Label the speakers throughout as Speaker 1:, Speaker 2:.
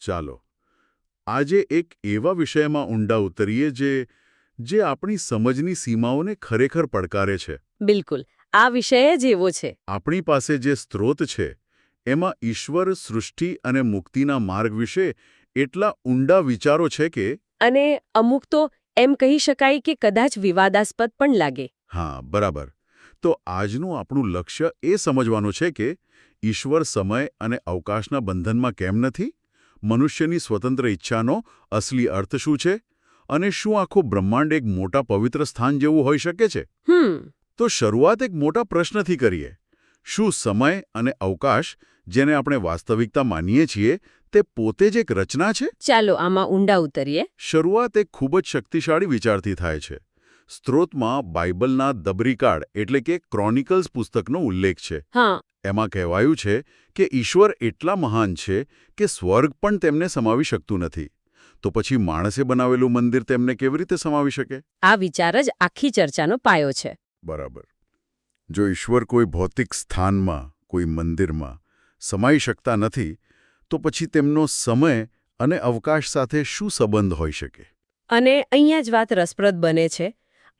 Speaker 1: ચાલો આજે એક એવા વિષયમાં ઊંડા ઉતરીએ જે આપણી સમજની સીમાઓને ખરેખર પડકારે છે.
Speaker 2: બિલકુલ, આ વિષય જ એવો છે.
Speaker 1: આપણી પાસે જે સ્ત્રોત છે એમાં ઈશ્વર, સૃષ્ટિ અને મુક્તિના માર્ગ વિશે એટલા ઊંડા વિચારો છે કે
Speaker 2: અને અમુક તો એમ કહી શકાય કે કદાચ વિવાદાસ્પદ પણ લાગે.
Speaker 1: હા, બરાબર. તો આજનું આપણું લક્ષ્ય એ સમજવાનું છે કે ઈશ્વર સમય અને અવકાશના બંધનમાં કેમ નથી, મનુષ્યની સ્વતંત્ર ઈચ્છાનો અસલી અર્થ શું છે, અને શું આખું બ્રહ્માંડ એક મોટા પવિત્ર સ્થાન જેવું હોઈ શકે છે. તો શરૂઆત એક મોટા પ્રશ્નથી કરીએ. શું સમય અને અવકાશ, જેને આપણે વાસ્તવિકતા માનીએ છીએ, તે પોતે જ એક રચના છે?
Speaker 2: ચાલો આમાં ઊંડા ઉતરીએ.
Speaker 1: શરૂઆત એક ખૂબ જ શક્તિશાળી વિચારથી થાય છે. સ્ત્રોતમાં બાઇબલના દબરીકાળ એટલે કે ક્રોનિકલ્સ પુસ્તકનો ઉલ્લેખ છે.
Speaker 2: હા.
Speaker 1: એમાં કહેવાયું છે કે ઈશ્વર એટલા મહાન છે કે સ્વર્ગ પણ તેમને સમાવી શકતું નથી. તો પછી માણસે બનાવેલું મંદિર તેમને કેવી રીતે સમાવી શકે?
Speaker 2: આ વિચાર જ આખી ચર્ચાનો પાયો છે.
Speaker 1: બરાબર. જો ઈશ્વર કોઈ ભૌતિક સ્થાનમાં, કોઈ મંદિરમાં સમાઈ શકતા નથી, તો પછી તેમનો સમય અને અવકાશ સાથે શું સંબંધ હોઈ શકે?
Speaker 2: અને અહીંયા જ વાત રસપ્રદ બને છે.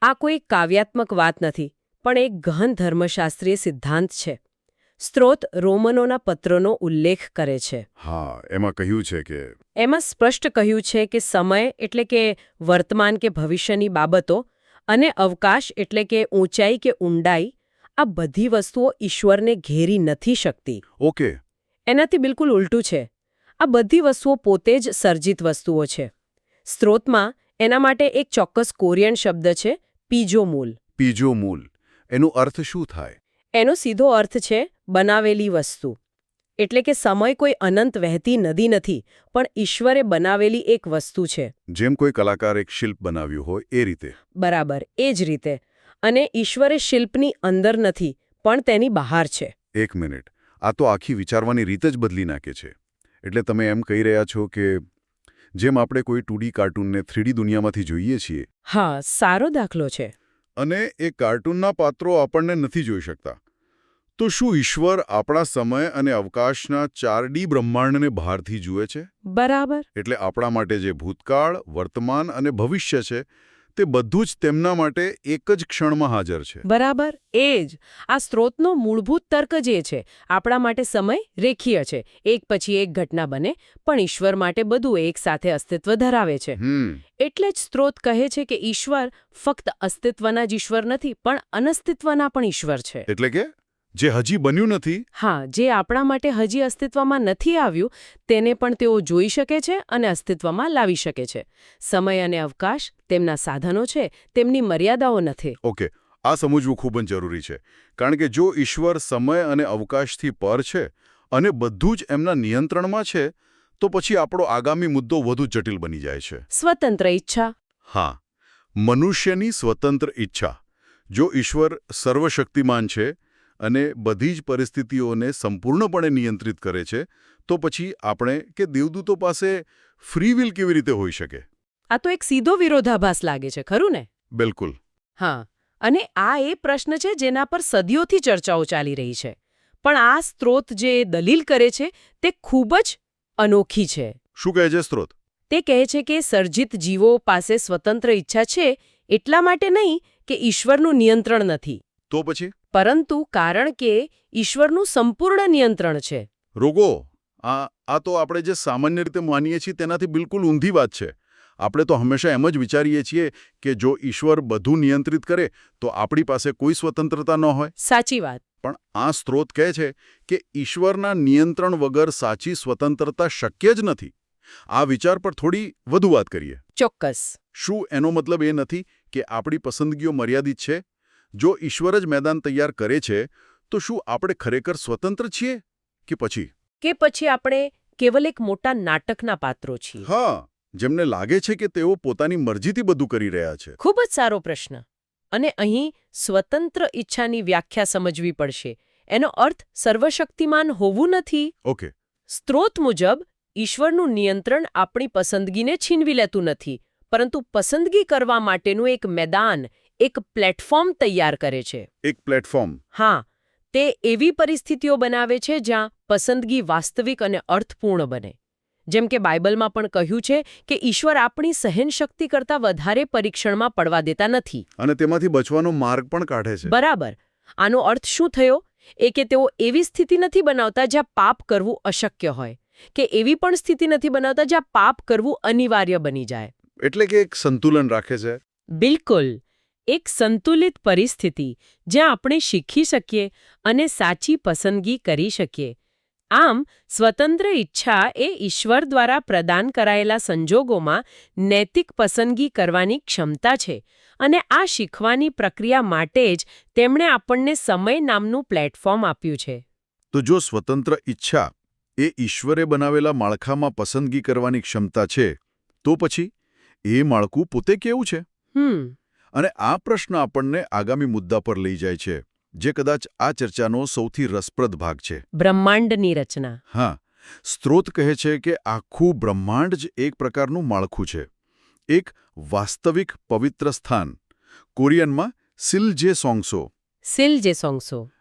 Speaker 2: આ કોઈ કાવ્યાત્મક વાત નથી, પણ એક ગહન ધર્મશાસ્ત્રીય સિદ્ધાંત છે. સ્ત્રોત રોમનોના પત્રનો ઉલ્લેખ કરે છે.
Speaker 1: હા, એમાં કહ્યું છે કે
Speaker 2: એમાં સ્પષ્ટ કહ્યું છે કે સમય એટલે કે વર્તમાન કે ભવિષ્યની બાબતો અને અવકાશ એટલે કે ઊંચાઈ કે ઊંડાઈ, આ બધી વસ્તુઓ ઈશ્વરને ઘેરી નથી શકતી.
Speaker 1: ઓકે.
Speaker 2: એનાથી બિલકુલ ઉલટું છે. આ બધી વસ્તુઓ પોતે જ સર્જિત વસ્તુઓ છે. સ્ત્રોતમાં એના માટે એક ચોક્કસ કોરિયન શબ્દ છે, પીજોમૂલ.
Speaker 1: પીજોમૂલ. એનો અર્થ શું થાય?
Speaker 2: એનો સીધો અર્થ છે બનાવેલી વસ્તુ. એટલે કે સમય કોઈ અનંત વહેતી નદી નથી, પણ ઈશ્વરે બનાવેલી એક વસ્તુ છે.
Speaker 1: જેમ કોઈ કલાકાર એક શિલ્પ બનાવ્યું હોય એ રીતે.
Speaker 2: બરાબર, એ જ રીતે. અને ઈશ્વરે શિલ્પની અંદર નથી, પણ તેની બહાર છે.
Speaker 1: એક મિનિટ, આ તો આખી વિચારવાની રીત જ બદલી નાખે છે. એટલે તમે એમ કહી રહ્યા છો કે જેમ આપણે કોઈ 2D કાર્ટૂનને 3D દુનિયામાંથી જોઈએ છીએ.
Speaker 2: હા, સારો દાખલો છે.
Speaker 1: અને એ કાર્ટૂનના પાત્રો આપણને નથી જોઈ શકતા. તો શું ઈશ્વર આપણા સમય અને અવકાશના 4D બ્રહ્માંડને બહારથી જુએ છે?
Speaker 2: બરાબર.
Speaker 1: એટલે આપણા માટે જે ભૂતકાળ, વર્તમાન અને ભવિષ્ય છે, તે બધું જ તેમના માટે એક જ ક્ષણમાં હાજર છે.
Speaker 2: બરાબર, એ જ. આ સ્ત્રોતનો મૂળભૂત તર્ક જ એ છે. આપણા માટે સમય રેખીય છે, એક પછી એક ઘટના બને, પણ ઈશ્વર માટે બધું એક સાથે અસ્તિત્વ ધરાવે છે. એટલે જ સ્ત્રોત કહે છે કે ઈશ્વર ફક્ત અસ્તિત્વના જ ઈશ્વર નથી, પણ અનસ્તિત્વના પણ ઈશ્વર છે.
Speaker 1: એટલે કે જે હજી બન્યું નથી.
Speaker 2: હા, જે આપણા માટે હજી અસ્તિત્વમાં નથી આવ્યું, તેને પણ તેઓ જોઈ શકે છે અને અસ્તિત્વમાં લાવી શકે છે. સમય અને અવકાશ તેમના સાધનો છે, તેમની મર્યાદાઓ નથી.
Speaker 1: ઓકે, આ સમજવું ખૂબ જ જરૂરી છે. કારણ કે જો ઈશ્વર સમય અને અવકાશથી પર છે અને બધું જ એમના નિયંત્રણમાં છે, તો પછી આપણો આગામી મુદ્દો વધુ જટિલ બની જાય છે.
Speaker 2: સ્વતંત્ર ઈચ્છા.
Speaker 1: હા, મનુષ્યની સ્વતંત્ર ઈચ્છા. જો ઈશ્વર સર્વશક્તિમાન છે અને બધી જ પરિસ્થિતિઓને સંપૂર્ણપણે નિયંત્રિત કરે છે, તો પછી આપણે કે દેવદૂતો પાસે ફ્રી વિલ કેવી રીતે હોઈ શકે?
Speaker 2: આ તો એક સીધો વિરોધાભાસ લાગે છે, ખરું ને?
Speaker 1: બિલકુલ.
Speaker 2: હા, અને આ એ પ્રશ્ન છે જેના પર સદીઓથી ચર્ચાઓ ચાલી રહી છે. પણ આ સ્ત્રોત જે દલીલ કરે છે તે ખૂબ જ અનોખી છે.
Speaker 1: શું કહે છે સ્ત્રોત?
Speaker 2: તે કહે છે કે સર્જિત જીવો પાસે સ્વતંત્ર ઈચ્છા છે એટલા માટે નહીં કે ઈશ્વરનું નિયંત્રણ નથી.
Speaker 1: તો પછી?
Speaker 2: પરંતુ કારણ કે ઈશ્વરનું સંપૂર્ણ નિયંત્રણ છે.
Speaker 1: રોગો, આ તો આપણે જે સામાન્ય રીતે માનીએ છીએ તેનાથી બિલકુલ ઊંધી વાત છે. આપણે તો હંમેશા એમ જ વિચારીએ છીએ કે જો ઈશ્વર બધું નિયંત્રિત કરે તો આપણી પાસે કોઈ સ્વતંત્રતા ન હોય.
Speaker 2: સાચી વાત.
Speaker 1: પણ આ સ્ત્રોત કહે છે કે ઈશ્વરના નિયંત્રણ વગર સાચી સ્વતંત્રતા શક્ય જ નથી. આ વિચાર પર થોડી વધુ વાત કરીએ.
Speaker 2: ચોક્કસ.
Speaker 1: શું એનો મતલબ એ નથી કે આપણી પસંદગીઓ મર્યાદિત છે? જો ઈશ્વર જ મેદાન તૈયાર કરે છે, તો શું આપણે ખરેખર સ્વતંત્ર છીએ કે પછી
Speaker 2: આપણે કેવલ એક મોટા નાટકના પાત્રો છીએ?
Speaker 1: હા, જેમને લાગે છે કે તેઓ પોતાની મરજીથી બધું કરી રહ્યા છે.
Speaker 2: ખૂબ જ સારો પ્રશ્ન. અને અહીં સ્વતંત્ર ઈચ્છાની વ્યાખ્યા સમજવી પડશે. એનો અર્થ સર્વશક્તિમાન હોવું નથી.
Speaker 1: ઓકે.
Speaker 2: સ્ત્રોત મુજબ ઈશ્વરનું નિયંત્રણ આપણી પસંદગીને છીનવી લેતું નથી, પરંતુ પસંદગી કરવા માટેનું એક મેદાન, એક પ્લેટફોર્મ તૈયાર કરે છે.
Speaker 1: એક પ્લેટફોર્મ?
Speaker 2: હા, તે એવી પરિસ્થિતિઓ બનાવે છે જ્યાં પસંદગી વાસ્તવિક અને અર્થપૂર્ણ બને. જેમ કે બાઇબલમાં પણ કહ્યું છે કે ઈશ્વર આપણી સહનશક્તિ કરતાં વધારે પરીક્ષણમાં પડવા દેતા નથી.
Speaker 1: અને તેમાંથી બચવાનો માર્ગ પણ કાઢે છે.
Speaker 2: બરાબર. આનો અર્થ શું થયો? એ કે તેઓ એવી સ્થિતિ નથી બનાવતા જ્યાં પાપ કરવું અશક્ય હોય, કે એવી પણ સ્થિતિ નથી બનાવતા જ્યાં પાપ કરવું અનિવાર્ય બની જાય.
Speaker 1: એટલે કે એક સંતુલન રાખે છે.
Speaker 2: બિલકુલ. એક સંતુલિત પરિસ્થિતિ જ્યાં આપણે શીખી શકીએ અને સાચી પસંદગી કરી શકીએ. આમ સ્વતંત્ર ઈચ્છા એ ઈશ્વર દ્વારા પ્રદાન કરાયેલા સંજોગોમાં નૈતિક પસંદગી કરવાની ક્ષમતા છે, અને આ શીખવાની પ્રક્રિયા માટે જ તેમણે આપણને સમય નામનું પ્લેટફોર્મ આપ્યું છે.
Speaker 1: તો જો સ્વતંત્ર ઈચ્છા એ ઈશ્વરે બનાવેલા માળખામાં પસંદગી કરવાની ક્ષમતા છે, તો પછી એ માળખું પોતે કેવું છે? અને આ પ્રશ્ન આપણને આગામી મુદ્દા પર લઈ જાય છે, જે કદાચ આ ચર્ચાનો સૌથી રસપ્રદ ભાગ છે.
Speaker 2: બ્રહ્માંડની રચના.
Speaker 1: હા, સ્ત્રોત કહે છે કે આખું બ્રહ્માંડ જ એક પ્રકારનું માળખું છે, એક વાસ્તવિક પવિત્ર સ્થાન. કોરિયનમાં સિલજે સોંગસો.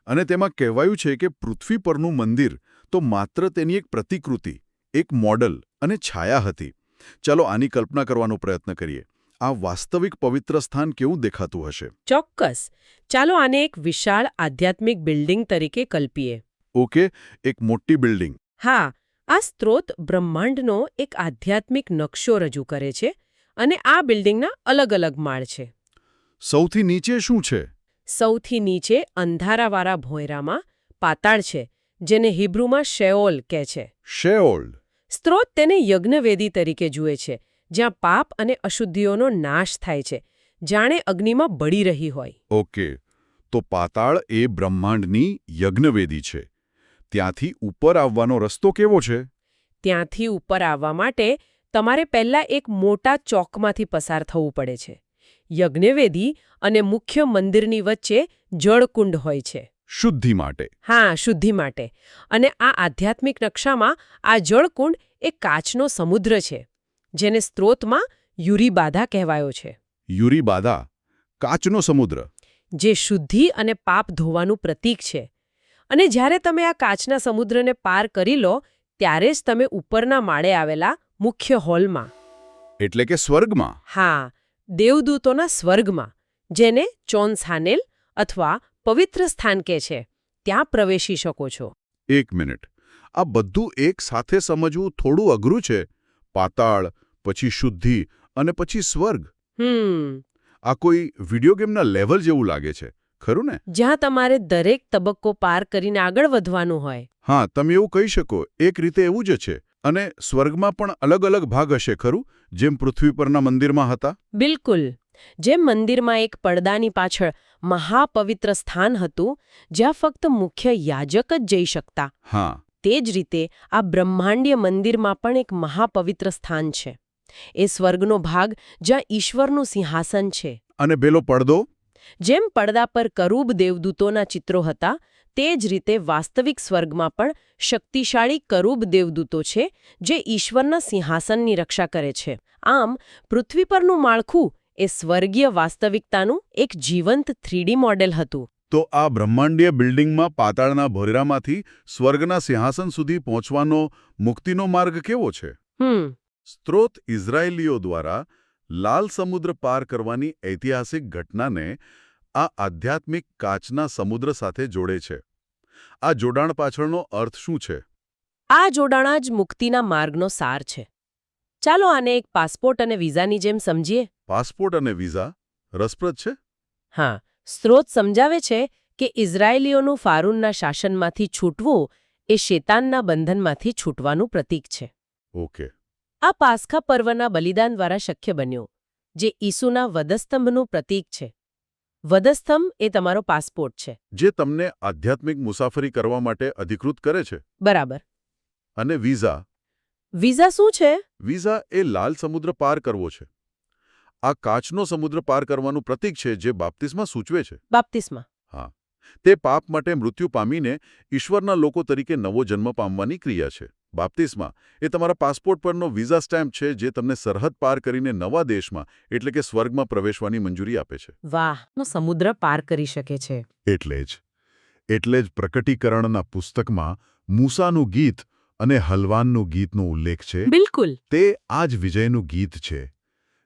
Speaker 1: અને તેમાં કહેવાયું છે કે પૃથ્વી પરનું મંદિર તો માત્ર તેની એક પ્રતિકૃતિ, એક મોડલ અને છાયા હતી. ચાલો આની કલ્પના કરવાનો પ્રયત્ન કરીએ. આ વાસ્તવિક પવિત્ર સ્થાન કેવું દેખાતું હશે?
Speaker 2: ચોક્કસ. ચાલો આને એક વિશાળ આધ્યાત્મિક બિલ્ડિંગ તરીકે કલ્પીએ.
Speaker 1: ઓકે, એક મોટી બિલ્ડિંગ.
Speaker 2: હા, આ સ્ત્રોત બ્રહ્માંડનો એક આધ્યાત્મિક નકશો રજૂ કરે છે, અને આ બિલ્ડિંગના અલગ અલગ માળ છે.
Speaker 1: સૌથી નીચે શું છે?
Speaker 2: સૌથી નીચે અંધારાવાળા ભોંયરામાં પાતાળ છે, જેને હિબ્રુમાં શેઓલ કહે છે.
Speaker 1: શેઓલ.
Speaker 2: સ્ત્રોત તેને યજ્ઞવેદી તરીકે જુએ છે, જ્યાં પાપ અને અશુદ્ધિઓનો નાશ થાય છે, જાણે અગ્નિમાં બળી રહી હોય.
Speaker 1: ઓકે, તો પાતાળ એ બ્રહ્માંડની યજ્ઞવેદી છે. ત્યાંથી ઉપર આવવાનો રસ્તો કેવો છે?
Speaker 2: ત્યાંથી ઉપર આવવા માટે તમારે પહેલા એક મોટા ચોકમાંથી પસાર થવું પડે છે. યજ્ઞવેદી અને મુખ્ય મંદિરની વચ્ચે જળકુંડ હોય છે.
Speaker 1: શુદ્ધિ માટે.
Speaker 2: હા, શુદ્ધિ માટે. અને આ આધ્યાત્મિક નકશામાં આ જળકુંડ એક કાચનો સમુદ્ર છે, જેને સ્ત્રોતમાં યુરીબાધા કહેવાયો છે.
Speaker 1: યુરીબાધા, કાચનો સમુદ્ર.
Speaker 2: જે શુદ્ધિ અને પાપ ધોવાનું પ્રતીક છે. અને જ્યારે તમે આ કાચના સમુદ્રને પાર કરી લો, ત્યારે જ તમે ઉપરના માળે આવેલા મુખ્ય હોલમાં,
Speaker 1: એટલે કે સ્વર્ગમાં.
Speaker 2: હા, દેવદૂતોના સ્વર્ગમાં, જેને ચોન્સાનેલ અથવા પવિત્ર સ્થાન કહે છે, ત્યાં પ્રવેશી શકો છો.
Speaker 1: એક મિનિટ, આ બધું એક સાથે સમજવું થોડું અઘરું છે. પાતાળ, પછી શુદ્ધિ અને પછી સ્વર્ગ. આ કોઈ વિડિયો ગેમના લેવલ જેવું લાગે છે, ખરું ને?
Speaker 2: જ્યાં તમારે દરેક તબક્કો પાર કરીને આગળ વધવાનું હોય.
Speaker 1: હા, તમે એવું કહી શકો. એક રીતે એવું જ છે. અને સ્વર્ગમાં પણ અલગ અલગ ભાગ હશે, ખરું? જેમ પૃથ્વી પરના મંદિરમાં હતા.
Speaker 2: બિલકુલ. જેમ મંદિરમાં એક પડદાની પાછળ મહાપવિત્ર સ્થાન હતું, જ્યાં ફક્ત મુખ્ય યાજક જ જઈ શકતા.
Speaker 1: હા,
Speaker 2: તે જ રીતે આ બ્રહ્માંડીય મંદિરમાં પણ એક મહાપવિત્ર સ્થાન છે. એ સ્વર્ગનો ભાગ જ્યાં ઈશ્વરનું સિંહાસન છે.
Speaker 1: અને પેલો પડદો?
Speaker 2: જેમ પડદા પર કરૂબ દેવદૂતોના ચિત્રો હતા, તે જ રીતે વાસ્તવિક સ્વર્ગમાં પણ શક્તિશાળી કરૂબ દેવદૂતો છે, જે ઈશ્વરના સિંહાસનની રક્ષા કરે છે. આમ પૃથ્વી પરનું માળખું એ સ્વર્ગીય વાસ્તવિકતાનું એક જીવંત 3D મોડેલ હતું.
Speaker 1: તો આ બ્રહ્માંડીય બિલ્ડિંગમાં પાતાળના ભોંયરામાંથી સ્વર્ગના સિંહાસન સુધી પહોંચવાનો મુક્તિનો માર્ગ કેવો છે? સ્ત્રોત ઇઝરાયેલીઓ દ્વારા લાલ સમુદ્ર પાર કરવાની ઐતિહાસિક ઘટનાને આ આધ્યાત્મિક કાચના સમુદ્ર સાથે જોડે છે. આ જોડાણ પાછળનો અર્થ શું છે?
Speaker 2: આ જોડાણ જ મુક્તિના માર્ગનો સાર છે. ચાલો આને એક પાસપોર્ટ અને વિઝાની જેમ સમજીએ.
Speaker 1: પાસપોર્ટ અને વિઝા રસપ્રદ છે.
Speaker 2: હા, સ્ત્રોત સમજાવે છે કે ઇઝરાયેલીઓનું ફારૂનના શાસનમાંથી છૂટવું એ શેતાનના બંધનમાંથી છૂટવાનું પ્રતીક છે.
Speaker 1: ઓકે.
Speaker 2: આ પાસ્ખા પર્વના બલિદાન દ્વારા શક્ય બન્યું, જે ઈસુના વધસ્તંભનું પ્રતીક છે. વધસ્તંભ એ તમારો પાસપોર્ટ છે,
Speaker 1: જે તમને આધ્યાત્મિક મુસાફરી કરવા માટે અધિકૃત કરે છે.
Speaker 2: બરાબર.
Speaker 1: અને વિઝા?
Speaker 2: વિઝા શું છે?
Speaker 1: વિઝા એ લાલ સમુદ્ર પાર કરવો છે. આ કાચનો સમુદ્ર પાર કરવાનું પ્રતીક છે, જે બાપ્તિસ્મા સૂચવે છે.
Speaker 2: બાપ્તિસ્મા.
Speaker 1: હા, તે પાપ માટે મૃત્યુ પામીને ઈશ્વરના લોકો તરીકે નવો જન્મ પામવાની ક્રિયા છે. બાપ્તિસ્મા એ તમારા પાસપોર્ટ પરનો વિઝા સ્ટેમ્પ છે, જે તમને સરહદ પાર કરીને નવા દેશમાં એટલે કે સ્વર્ગમાં પ્રવેશવાની મંજૂરી આપે છે.
Speaker 2: વાહ, સમુદ્ર પાર કરી શકે છે.
Speaker 1: એટલે જ પ્રકટીકરણના પુસ્તકમાં મૂસાનું ગીત અને હલવાનનું ગીતનો ઉલ્લેખ છે
Speaker 2: બિલકુલ.
Speaker 1: તે આ જ વિજયનું ગીત છે.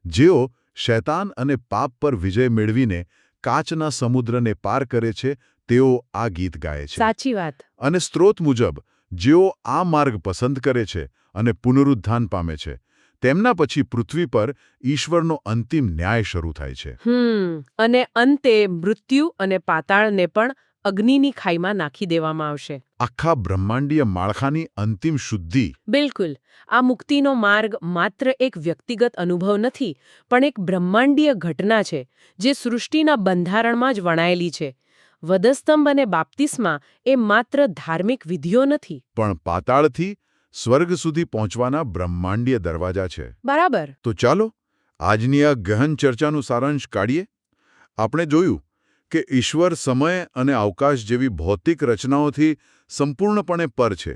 Speaker 1: જેઓ શૈતાન અને પાપ પર વિજય મેળવીને કાચના સમુદ્રને પાર કરે છે તેઓ આ ગીત ગાય છે.
Speaker 2: સાચી વાત.
Speaker 1: અને સ્ત્રોત મુજબ જેઓ આ માર્ગ પસંદ કરે છે અને પુનરુત્થાન પામે છે તેમના પછી પૃથ્વી પર ઈશ્વરનો અંતિમ ન્યાય શરૂ થાય છે.
Speaker 2: અને અંતે મૃત્યુ અને પાતાળને પણ અગ્નિની ખાઈમાં નાખી દેવામાં આવશે.
Speaker 1: આખા બ્રહ્માંડીય માળખાની અંતિમ શુદ્ધિ.
Speaker 2: બિલકુલ. આ મુક્તિનો માર્ગ માત્ર એક વ્યક્તિગત અનુભવ નથી, પણ એક બ્રહ્માંડીય ઘટના છે જે સૃષ્ટિના બંધારણમાં જ વણાયેલી છે. વધસ્તંભ અને બાપ્તિસ્મા એ માત્ર ધાર્મિક વિધિઓ નથી.
Speaker 1: પણ પાતાળથી સ્વર્ગ સુધી પહોંચવાના બ્રહ્માંડીય દરવાજા છે.
Speaker 2: બરાબર.
Speaker 1: તો ચાલો આજની આ ગહન ચર્ચાનું સારાંશ કાઢીએ. આપણે જોયું કે ઈશ્વર સમય અને અવકાશ જેવી ભૌતિક રચનાઓથી સંપૂર્ણપણે પર છે.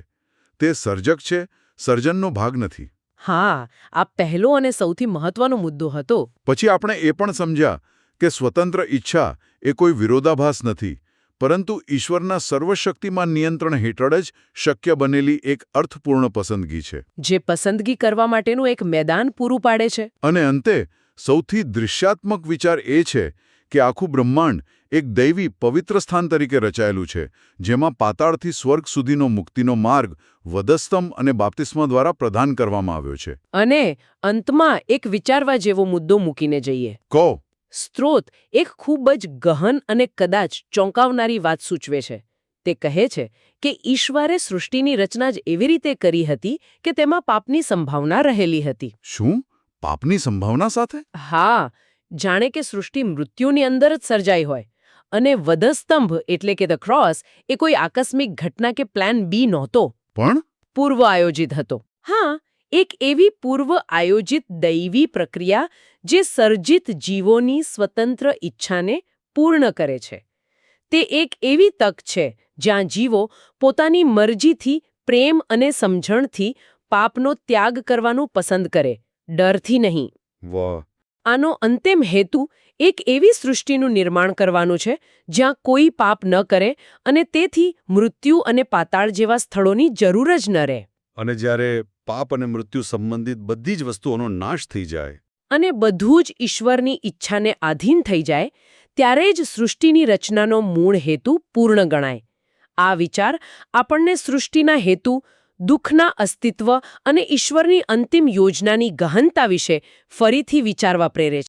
Speaker 1: તે સર્જક છે, સર્જનનો ભાગ નથી.
Speaker 2: હા, આ પહેલો અને સૌથી મહત્વનો મુદ્દો હતો.
Speaker 1: પછી આપણે એ પણ સમજ્યા કે સ્વતંત્ર ઈચ્છા એ કોઈ વિરોધાભાસ નથી, પરંતુ ઈશ્વરના સર્વશક્તિમાન નિયંત્રણ હેઠળ જ શક્ય બનેલી એક અર્થપૂર્ણ પસંદગી છે.
Speaker 2: જે પસંદગી કરવા માટેનું એક મેદાન પૂરું પાડે છે.
Speaker 1: અને અંતે સૌથી દૃશ્યાત્મક વિચાર એ છે કે આખું બ્રહ્માંડ એક દૈવી પવિત્ર સ્થાન તરીકે રચાયેલું છે, જેમાં પાતાળથી સ્વર્ગ સુધીનો મુક્તિનો માર્ગ વધસ્તંભ અને બાપ્તિસ્મા દ્વારા પ્રદાન કરવામાં આવ્યો છે.
Speaker 2: અને અંતમાં એક વિચારવા જેવો મુદ્દો મૂકીને જઈએ.
Speaker 1: કહો.
Speaker 2: સ્ત્રોત એક ખૂબ જ ગહન અને કદાચ ચોંકાવનારી વાત સૂચવે છે. તે કહે છે કે ઈશ્વરે સૃષ્ટિની રચના જ એવી રીતે કરી હતી કે તેમાં પાપની સંભાવના રહેલી હતી.
Speaker 1: શું? પાપની સંભાવના સાથે?
Speaker 2: હા, જાણે કે સૃષ્ટિ મૃત્યુની અંદર જ સર્જાઈ હોય. અને વધસ્તંભ એટલે કે ધ ક્રોસ એ કોઈ આકસ્મિક ઘટના કે પ્લાન બી નહોતો.
Speaker 1: પણ
Speaker 2: પૂર્વ આયોજિત હતો. હા, એક એવી પૂર્વ આયોજિત દૈવી પ્રક્રિયા જે સર્જિત જીવોની સ્વતંત્ર ઈચ્છાને પૂર્ણ કરે છે. તે એક એવી તક છે જ્યાં જીવો પોતાની મરજીથી, પ્રેમ અને સમજણથી પાપનો ત્યાગ કરવાનું પસંદ કરે, ડરથી નહીં.
Speaker 1: વાહ.
Speaker 2: આનો અંતિમ હેતુ એક એવી સૃષ્ટિનું નિર્માણ કરવાનું છે જ્યાં કોઈ પાપ ન કરે અને તેથી મૃત્યુ અને પાતાળ જેવા સ્થળોની જરૂર જ ન રહે.
Speaker 3: અને જ્યારે પાપ અને મૃત્યુ સંબંધિત બધી જ વસ્તુઓનો નાશ થઈ જાય
Speaker 2: અને બધું જ ઈશ્વરની ઈચ્છાને આધીન થઈ જાય, ત્યારે જ સૃષ્ટિની રચનાનો મૂળ હેતુ પૂર્ણ ગણાય. આ વિચાર આપણને સૃષ્ટિના હેતુ, દુઃખના અસ્તિત્વ અને ઈશ્વરની અંતિમ યોજનાની ગહનતા વિશે ફરીથી વિચારવા પ્રેરે છે.